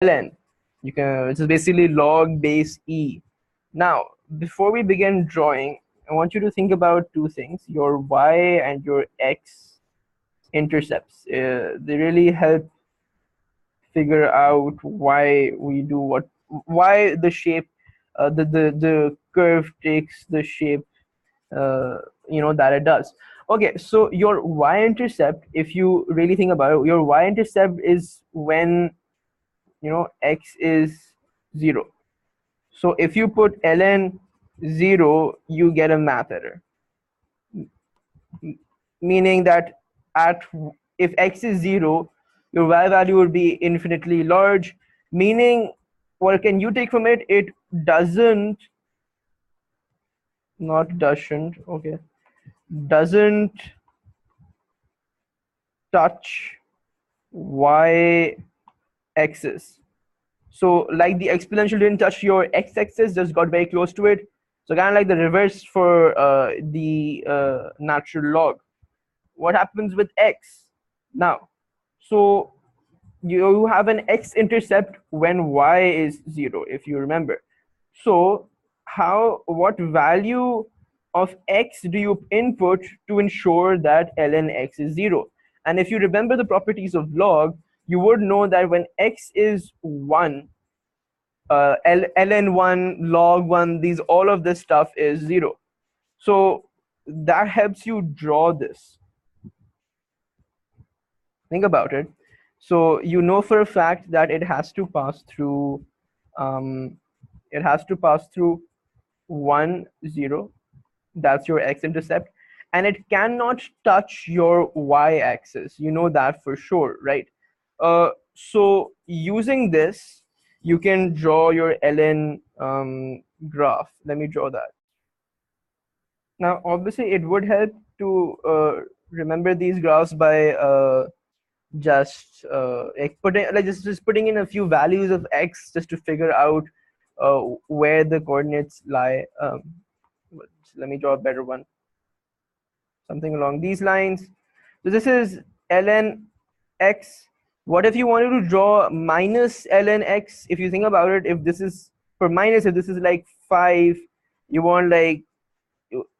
ln. You can, which is basically log base e. Now, before we begin drawing, I want you to think about two things: your y and your x intercepts. They really help figure out why we do what, why the shape, the curve takes the shape, that it does. Okay, so your y-intercept, if you really think about it, your y-intercept is when x is 0. So if you put ln 0, you get a math error, meaning that at if x is 0, your y value would be infinitely large, meaning what can you take from it? It doesn't, not doesn't, okay, doesn't touch y axis. So like the exponential didn't touch your x-axis, just got very close to it. So kind of like the reverse for the natural log. What happens with x now? So you have an x-intercept when y is 0, if you remember. So what value of x do you input to ensure that ln x is 0? And if you remember the properties of log, you would know that when x is 1, ln1, log1, these, all of this stuff is 0. So that helps you draw this. Think about it. So you know for a fact that it has to pass through, it has to pass through 1, 0. That's your x-intercept, and it cannot touch your y-axis. You know that for sure, right? So using this, you can draw your ln graph. Let me draw that. Now, obviously, it would help to remember these graphs by just just putting in a few values of x just to figure out where the coordinates lie. Let me draw a better one, something along these lines. So this is ln x. What if you wanted to draw minus ln x? If you think about it, if this is for minus, if this is like 5, you want like,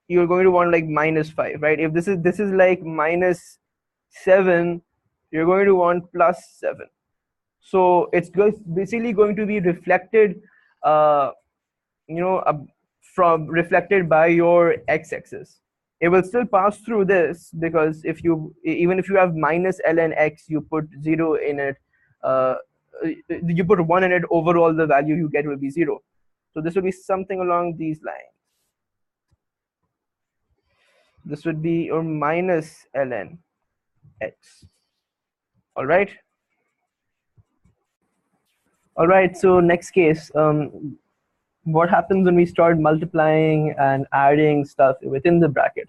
you're going to want like minus 5, right? If this is like minus 7, you're going to want plus 7. So it's basically going to be reflected, uh, from reflected by your x-axis. It will still pass through this, because if you, even if you have minus ln x, you put 0 in it, uh, you put 1 in it, overall the value you get will be 0. So this will be something along these lines. This would be your minus ln x. All right. All right. So next case, what happens when we start multiplying and adding stuff within the bracket?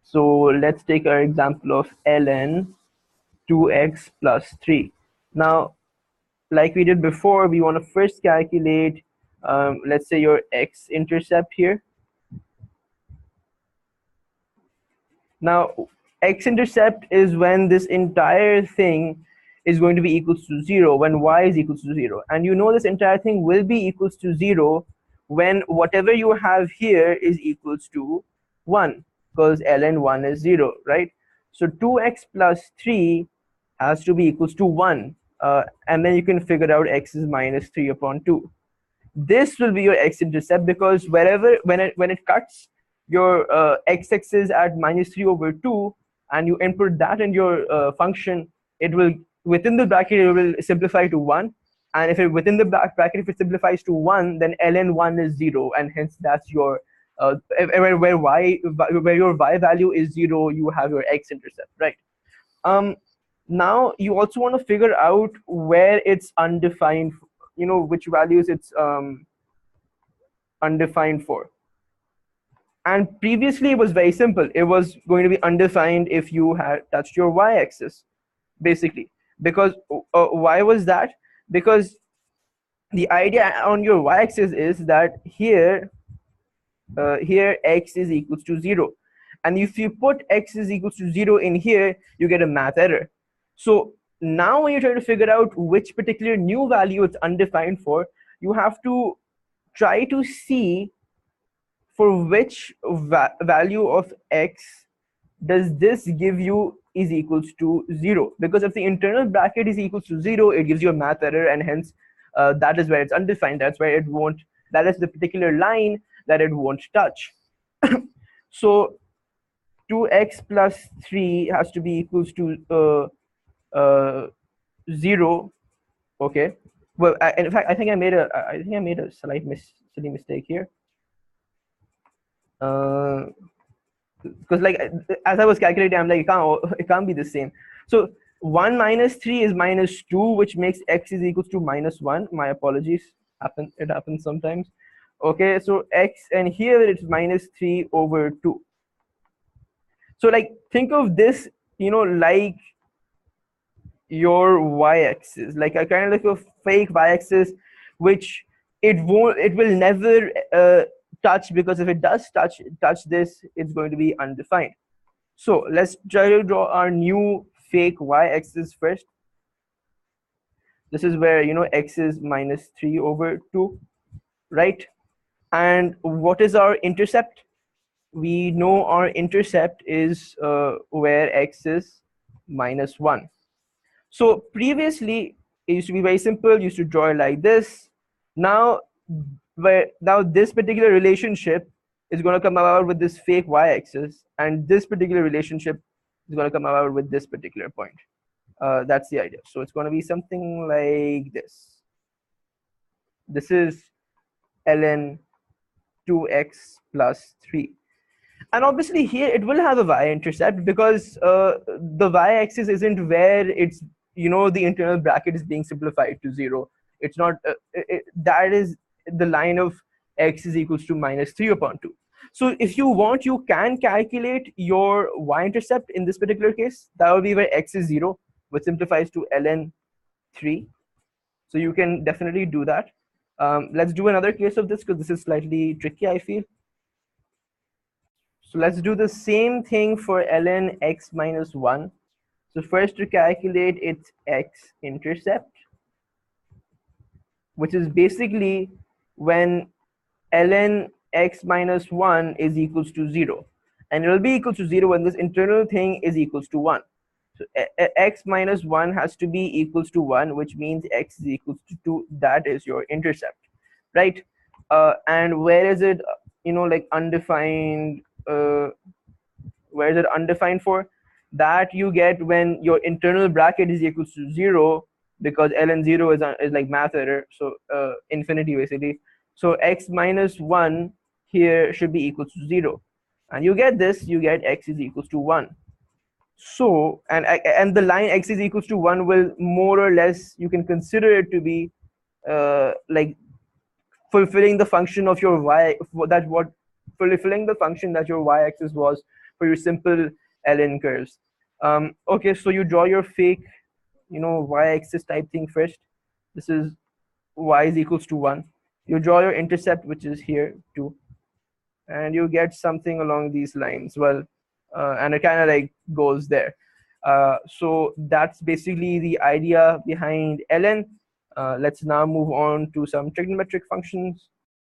So let's take our example of ln 2x plus 3. Now, like we did before, we want to first calculate, let's say, your x-intercept here. Now, x-intercept is when this entire thing is going to be equals to 0, when y is equals to 0. And you know this entire thing will be equals to 0 when whatever you have here is equals to 1, because ln 1 is 0, right? So 2x plus 3 has to be equals to 1. And then you can figure out x is minus 3 upon 2. This will be your x-intercept, because wherever, when it cuts your x-axis at minus 3 over 2, and you input that in your function, it will, within the bracket, it will simplify to 1. And if it within the bracket, if it simplifies to 1, then ln 1 is 0, and hence that's your where your y value is 0, you have your x-intercept, right? Now you also want to figure out where it's undefined, which values it's undefined for. And previously it was very simple. It was going to be undefined if you had touched your y-axis, basically. Because why was that? Because the idea on your y-axis is that here x is equals to 0, and if you put x is equals to 0 in here, you get a math error. So now when you're trying to figure out which particular new value it's undefined for, you have to try to see for which value of x does this give you is equals to 0. Because if the internal bracket is equals to 0, it gives you a math error, and hence that is where it's undefined. That's where it won't, that is the particular line that it won't touch. So 2x plus 3 has to be equals to 0. Okay. Well, in fact, I think I made a slight silly mistake here. Because like as I was calculating, I'm like, it can't be the same. So 1 minus 3 is minus 2, which makes x is equals to minus 1. My apologies. It happens sometimes. Okay, so x, and here it's minus 3 over 2. So like think of this, like your y-axis, like a kind of like a fake y-axis, which it will never touch, because if it does touch this, it's going to be undefined. So let's try to draw our new fake y-axis first. This is where x is minus 3 over 2, right? And what is our intercept? We know our intercept is where x is minus 1. So previously it used to be very simple. You used to draw it like this. Now this particular relationship is going to come about with this fake y-axis, and this particular relationship is going to come about with this particular point. That's the idea. So it's going to be something like this. This is ln 2x plus 3. And obviously here it will have a y-intercept, because the y-axis isn't where it's, the internal bracket is being simplified to 0. It's not, that is the line of x is equals to minus 3 upon 2. So if you want, you can calculate your y-intercept in this particular case. That will be where x is 0, which simplifies to ln 3. So you can definitely do that. Let's do another case of this, because this is slightly tricky, I feel. So let's do the same thing for ln x minus 1. So first to calculate its x-intercept, which is basically when ln x minus 1 is equals to 0. And it will be equal to 0 when this internal thing is equals to 1. So x minus 1 has to be equals to 1, which means x is equals to 2. That is your intercept, right? And where is it, like undefined? Where is it undefined for? That you get when your internal bracket is equals to 0, because ln 0 is like math error, so infinity basically. So x minus 1 here should be equals to 0, and you get this, you get x is equals to 1. So and the line x is equals to 1 will more or less, you can consider it to be like fulfilling the function of your fulfilling the function that your y-axis was for your simple ln curves. Okay, so you draw your fake y-axis type thing first. This is y is equals to 1. You draw your intercept, which is here 2, and you get something along these lines. Well, and it kind of like goes there. So that's basically the idea behind ln. Let's now move on to some trigonometric functions.